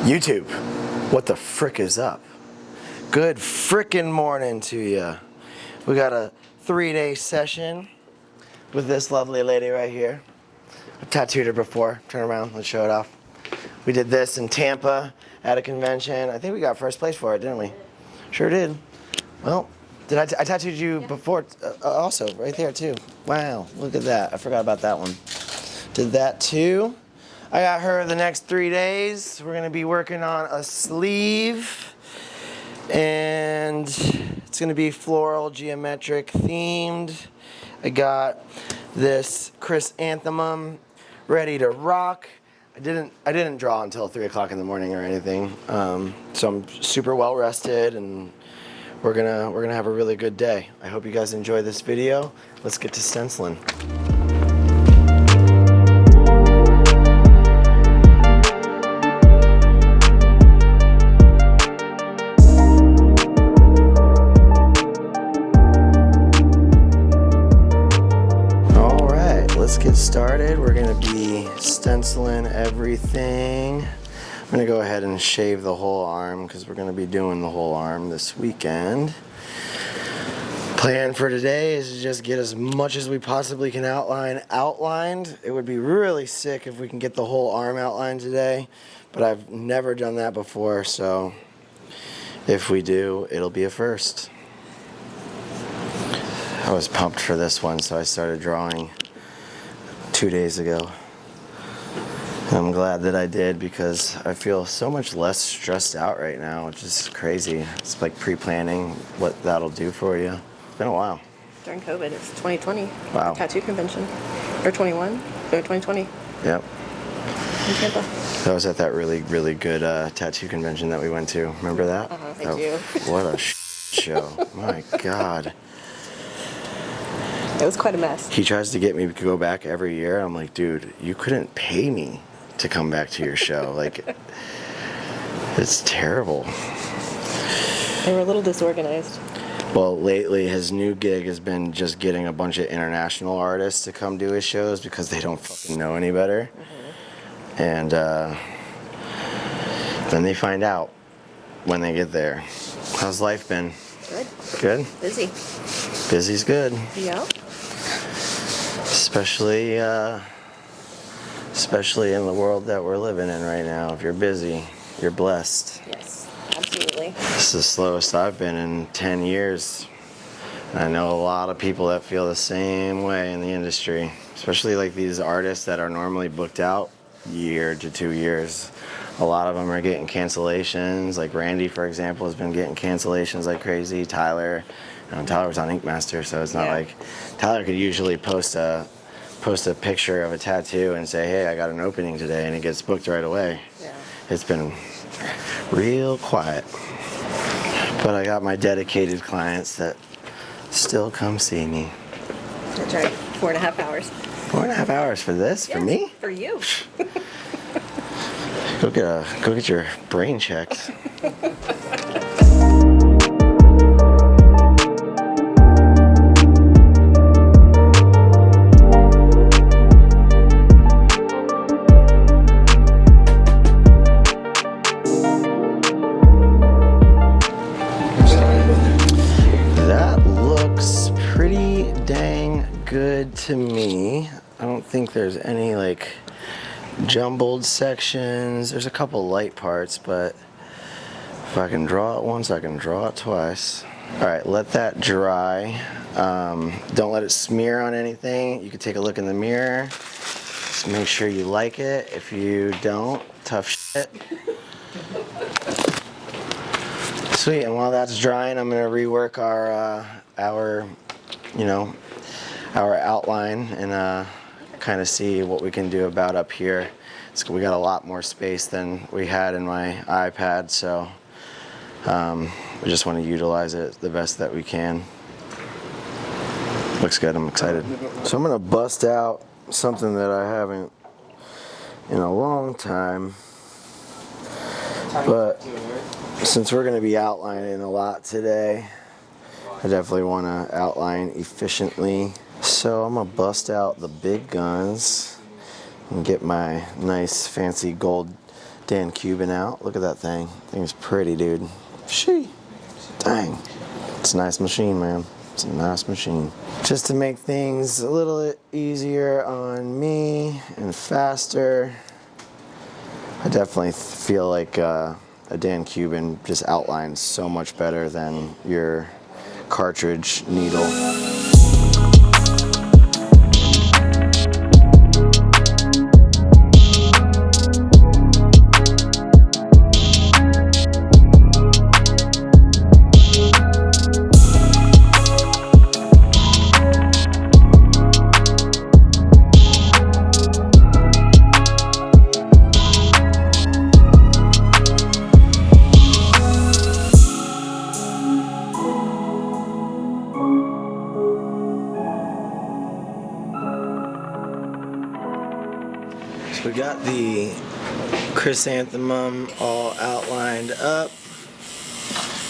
YouTube, what the frick is up? Good frickin' morning to ya. We got a 3-day session with this lovely lady right here. I've tattooed her before. Turn around, let's show it off. We did this in Tampa at a convention. I think we got first place for it, didn't we? Sure did. Well, I tattooed you before also, right there too. Wow, look at that. I forgot about that one. Did that too. I got her the next 3 days. We're gonna be working on a sleeve, and it's gonna be floral geometric themed. I got this Chrysanthemum ready to rock. I didn't draw until 3 o'clock in the morning or anything, so I'm super well rested, and we're gonna have a really good day. I hope you guys enjoy this video. Let's get to stenciling. Let's get started. We're gonna be stenciling everything. I'm gonna go ahead and shave the whole arm because we're gonna be doing the whole arm this weekend. Plan for today is to just get as much as we possibly can outlined. It would be really sick if we can get the whole arm outlined today, but I've never done that before, so if we do, it'll be a first. I was pumped for this one, so I started drawing 2 days ago. I'm glad that I did because I feel so much less stressed out right now, which is crazy. It's like pre-planning what that'll do for you. It's been a while. During COVID, it's 2020. Wow. Tattoo convention. Or 21. Or 2020. Yep. In Tampa. That was at that really, really good tattoo convention that we went to. Remember that? Thank you. What a show. My God. It was quite a mess. He tries to get me to go back every year. I'm like, dude, you couldn't pay me to come back to your show. Like, it's terrible. They were a little disorganized. Well, lately his new gig has been just getting a bunch of international artists to come do his shows because they don't fucking know any better. And then they find out when they get there. How's life been? Good. Good? Busy. Busy's good. Yeah. Especially in the world that we're living in right now. If you're busy, you're blessed. Yes, absolutely. This is the slowest I've been in 10 years. I know a lot of people that feel the same way in the industry, especially like these artists that are normally booked out year to 2 years. A lot of them are getting cancellations. Like Randy, for example, has been getting cancellations like crazy. Tyler was on Ink Master, so it's not like Tyler could usually post a picture of a tattoo and say, hey, I got an opening today, and it gets booked right away. Yeah. It's been real quiet. But I got my dedicated clients that still come see me. That's right. 4.5 hours. 4.5 hours for this? Yeah, for me? For you. Go get your brain checked. That looks pretty dang good to me. I don't think there's any like jumbled sections. There's a couple light parts, but if I can draw it once, I can draw it twice. All right, let that dry. Don't let it smear on anything. You can take a look in the mirror. Just make sure you like it. If you don't, tough shit. Sweet, and while that's drying, I'm gonna rework our outline and kind of see what we can do about up here. We got a lot more space than we had in my iPad, so we just want to utilize it the best that we can. Looks good, I'm excited. So I'm gonna bust out something that I haven't in a long time, but since we're gonna be outlining a lot today, I definitely want to outline efficiently. So I'm gonna bust out the big guns and get my nice fancy gold Dan Cuban out. Look at that thing. Thing's pretty, dude. Dang. It's a nice machine, man. It's a nice machine. Just to make things a little bit easier on me and faster, I definitely feel like a Dan Cuban just outlines so much better than your cartridge needle. We got the chrysanthemum all outlined up.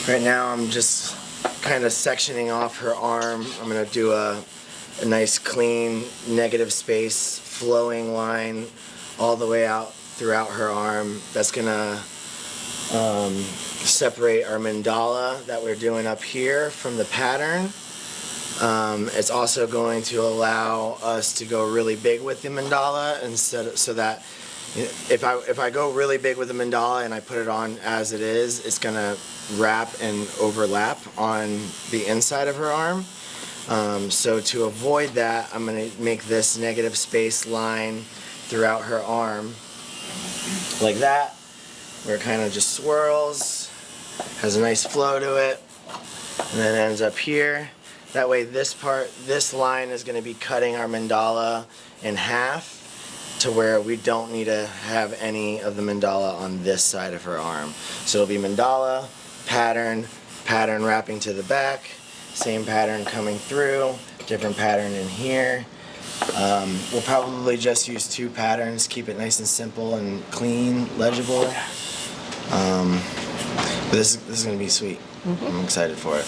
Right now I'm just kind of sectioning off her arm. I'm going to do a nice clean negative space flowing line all the way out throughout her arm. That's going to separate our mandala that we're doing up here from the pattern. It's also going to allow us to go really big with the mandala so that if I go really big with the mandala and I put it on as it is, it's going to wrap and overlap on the inside of her arm. So to avoid that, I'm going to make this negative space line throughout her arm like that, where it kind of just swirls, has a nice flow to it, and then ends up here. That way this line is going to be cutting our mandala in half to where we don't need to have any of the mandala on this side of her arm. So it'll be mandala, pattern wrapping to the back, same pattern coming through, different pattern in here. We'll probably just use 2 patterns, keep it nice and simple and clean, legible. But this is going to be sweet. I'm excited for it.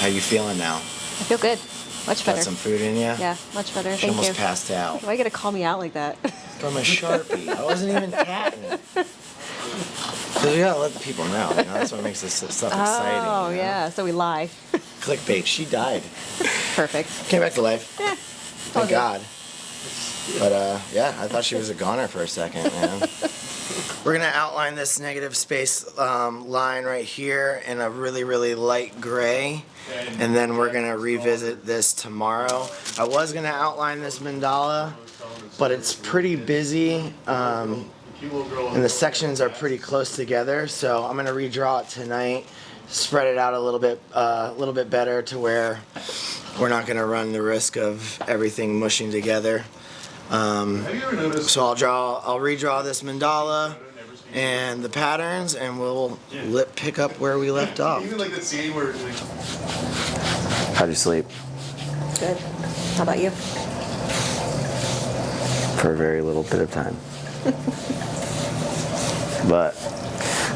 How you feeling now? I feel good. Much better. Got some food in you? Yeah, much better. She Thank almost you. passed out. Why you gotta call me out like that? From a Sharpie. I wasn't even patting. Because we gotta let the people know. That's what makes this stuff exciting. Oh, yeah. So we lie. Clickbait. She died. Perfect. Came back to life. Yeah. Thank God. But yeah, I thought she was a goner for a second, man. We're gonna outline this negative space line right here in a really, really light gray, and then we're gonna revisit this tomorrow. I was gonna outline this mandala, but it's pretty busy, and the sections are pretty close together, so I'm gonna redraw it tonight, spread it out a little bit better to where we're not gonna run the risk of everything mushing together. So I'll redraw this mandala and the patterns, and we'll pick up where we left off. Even like the scene where How'd you sleep? Good. How about you? For a very little bit of time. But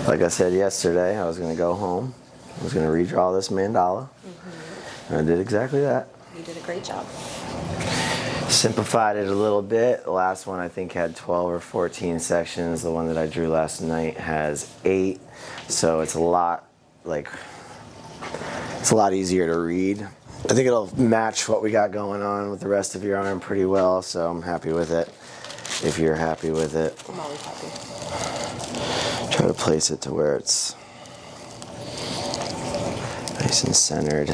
like I said yesterday, I was going to go home. I was going to redraw this mandala. And I did exactly that. You did a great job. Simplified it a little bit. The last one I think had 12 or 14 sections. The one that I drew last night has 8. So it's a lot easier to read. I think it'll match what we got going on with the rest of your arm pretty well, so I'm happy with it. If you're happy with it. I'm always happy. Try to place it to where it's nice and centered.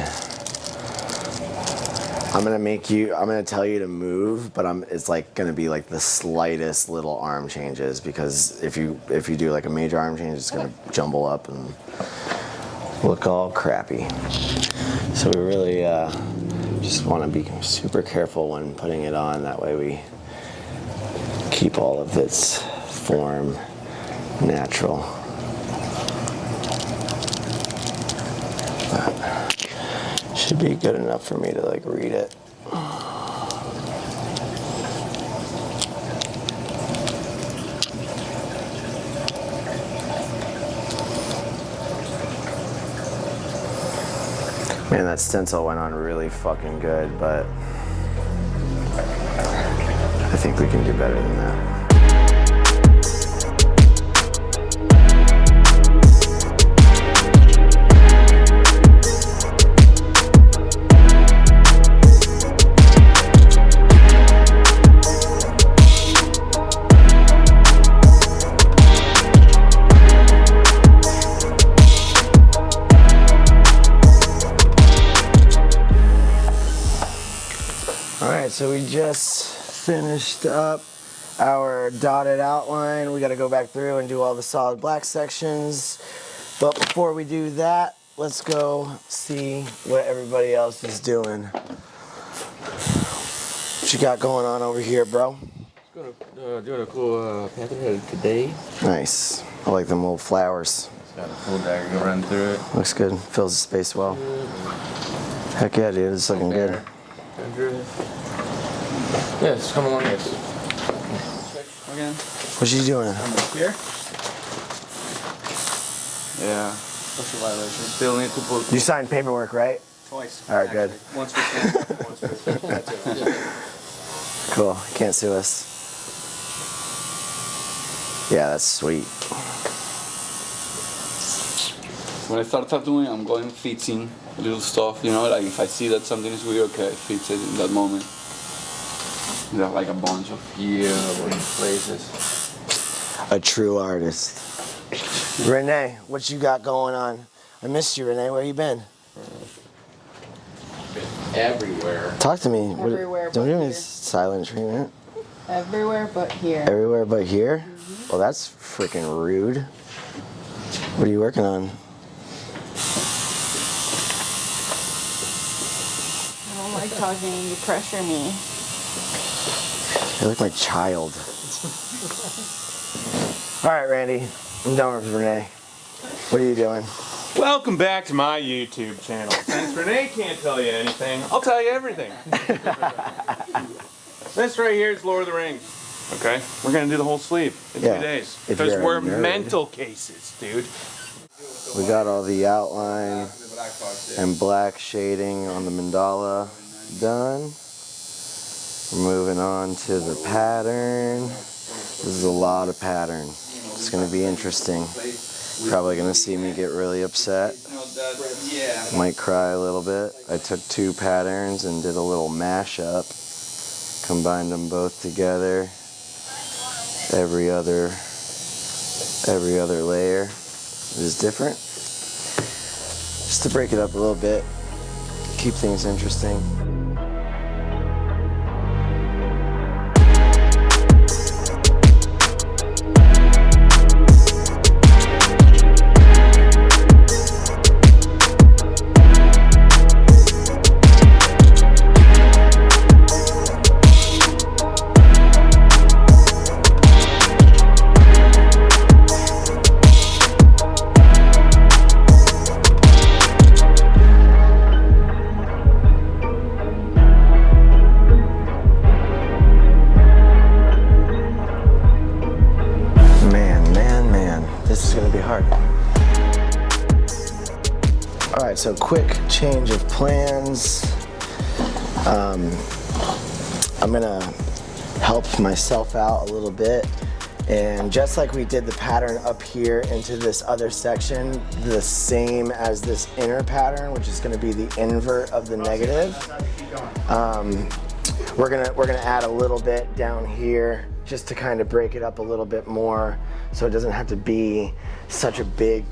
I'm gonna tell you to move, but it's like gonna be like the slightest little arm changes, because if you do like a major arm change, it's gonna jumble up and look all crappy. So we really just want to be super careful when putting it on. That way we keep all of its form natural. But should be good enough for me to like read it. Man, that stencil went on really fucking good, but I think we can do better than that. so we just finished up our dotted outline. We got to go back through and do all the solid black sections. But before we do that, let's go see what everybody else is doing. What you got going on over here, bro? Doing a cool pattern today. Nice. I like them little flowers. It's got a full diagram run through it. Looks good. Fills the space well. Heck yeah, dude. It's looking good. Yes, come along, yes. Okay. What you doing? Here? Yeah. Social violation. Still need to put You signed paperwork, right? twice. All right, good. Actually. Once for stamp, once for tattoo. Cool. Can't sue us. Yeah, that's sweet. When I start tattooing, I'm going fixing little stuff, you know, like if I see that something is weird, okay, I fix it in that moment. There's like a bunch of here, a bunch of places. A true artist. Renee, what you got going on? I missed you, Renee. Where you been? Everywhere. Talk to me. Everywhere Don't but give me here. silent treatment. Everywhere but here. Everywhere but here? Well, that's freaking rude. What are you working on? I don't like talking when you pressure me. You're like my child. All right, Randy. I'm done with Renee. What are you doing? Welcome back to my YouTube channel. Since Renee can't tell you anything, I'll tell you everything. This right here is Lord of the Rings. Okay? We're gonna do the whole sleeve in 2 days. if Because you're a we're nerd. mental cases, dude. We got all the outline and black shading on the mandala done. We're moving on to the pattern. This is a lot of pattern. It's going to be interesting. Probably going to see me get really upset. Might cry a little bit. I took 2 patterns and did a little mashup. Combined them both together. Every other layer is different. Just to break it up a little bit, keep things interesting. This is going to be hard. All right, so quick change of plans. I'm going to help myself out a little bit. And just like we did the pattern up here into this other section, the same as this inner pattern, which is going to be the invert of the negative. We're gonna add a little bit down here just to kind of break it up a little bit more, so it doesn't have to be such a big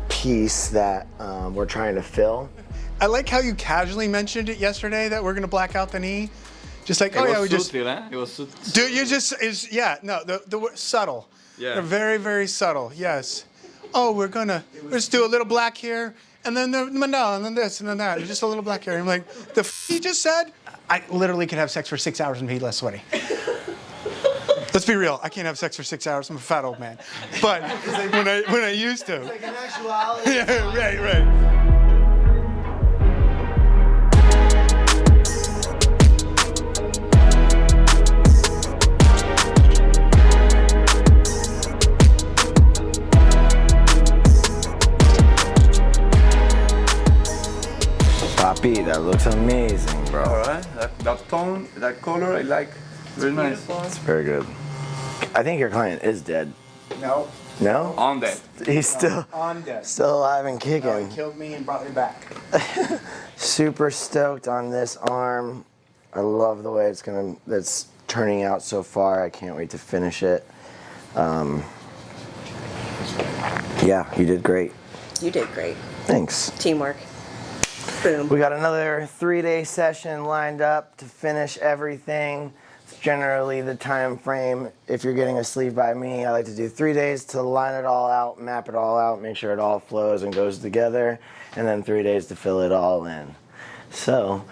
piece that we're trying to fill. I like how you casually mentioned it yesterday that we're gonna black out the knee. Just like, oh yeah, we just. It was Dude, you just is yeah no the word subtle. Yeah. They're very very subtle. Yes. Oh, let's do a little black here, and then the mandala, and then this, and then that. Just a little black here. And I'm like, the he just said, I literally could have sex for 6 hours and be less sweaty. Let's be real. I can't have sex for 6 hours. I'm a fat old man. But when I used to. Like in actuality. Yeah, right. Papi, that looks amazing, bro. Alright, that tone, that color, I like. Very nice. It's very good. I think your client is dead. No. No? On that. He's still On deck. still alive and kicking. No, he killed me and brought me back. Super stoked on this arm. I love the way that's turning out so far. I can't wait to finish it. Yeah, you did great. You did great. Thanks. Teamwork. Boom. We got another 3-day session lined up to finish everything. It's generally the time frame. If you're getting a sleeve by me, I like to do 3 days to line it all out, map it all out, make sure it all flows and goes together, and then 3 days to fill it all in. So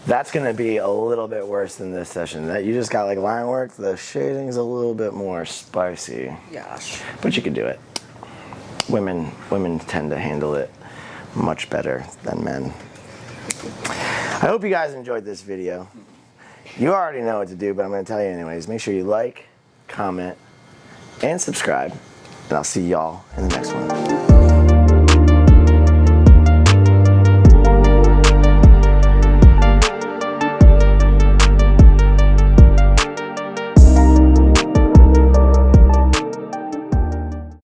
that's going to be a little bit worse than this session. That you just got like line work. The shading's a little bit more spicy. Gosh. But you can do it. Women tend to handle it much better than men. I hope you guys enjoyed this video. You already know what to do, but I'm going to tell you anyways. Make sure you like, comment, and subscribe. And I'll see y'all in the next one.